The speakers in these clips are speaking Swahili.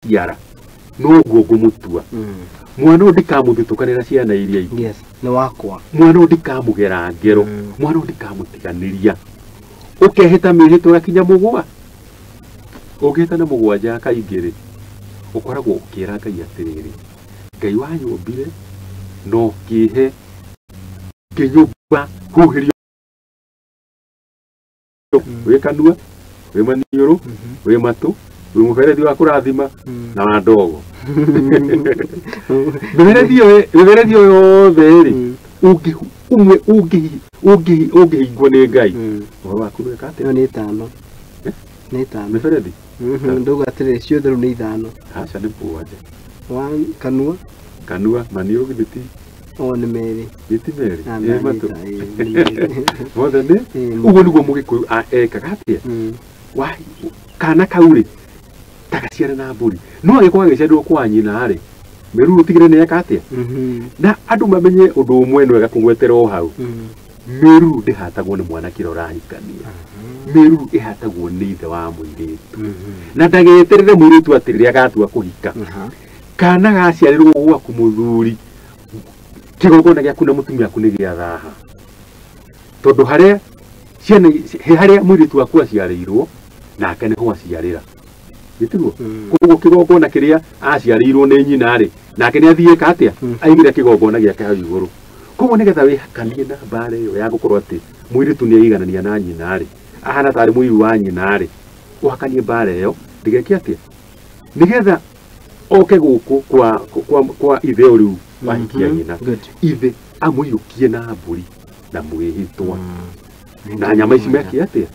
ciara no ngumutua mwana ndikamuthitukanira ciana iria ingĩ yes ni wakwa mwana ndikamugera ngero mwana ndikamutiganiria ukehita mihito yakinya mugwa ugita na mugwanja kaingiri ukoragwo ukira Ngai atiriri Ngai wanyumbire no kihe kinyumba huhirio we kanua we maniuru we matu we muberethi wa kurathima na wa ndogo muberethi yothe ri ungihingwo ni Ngai uhoro waku ni kate ni tano ni tano muberethi ndogo atire ciothe ru ni ithano acha ni puaje one kanua maniuru githiti ni meri giti meri matu wothe ni uguo niguo mugikuyu ekaga atia wai kana kauri takaciara na mburi no agikwa agiciarwo kwa nyina ri meru utigire ne ekatia na andu mamenye undu umwe no ega kugwetera o hau meru ndihatagwo ni mwana kirora hikania meru ihatagwo ni ithe wa muiritu na ndageterere muiritu atiriria gatua kuhika kana gaciarirwo gwaku muthuri kigogona gyaku na mutumia aku ni gia thaha tondu haria ciana haria muiritu waku aciarirwo nake niho aciarira gitiguo koguo kigogona kiria aciarirwo ni nyina ri nake ni athie katia aigire kigogona giake hau iguru koguo nigetha wihakanie na mbare iyo ya gukorwo ati muiritu ni aiganania na nyina ri ahana tari muiru wa nyina ri uhakanie mbare iyo ndigeke atia nigetha oke guku kwa ithe uriu wahikia nyina ithe amuyukie na mburi na mwihitwa na nyama ici mekie atia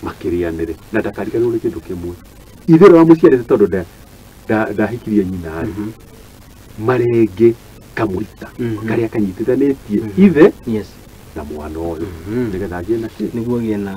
makirianire na ndakariganirwo ni kindu kimwe ithe wa muciarite tondu ndahikirie nyina ri marenge kamwita karia kanyitithanitie ithe yes na mwana uyu nigetha agie na ki niguo gie na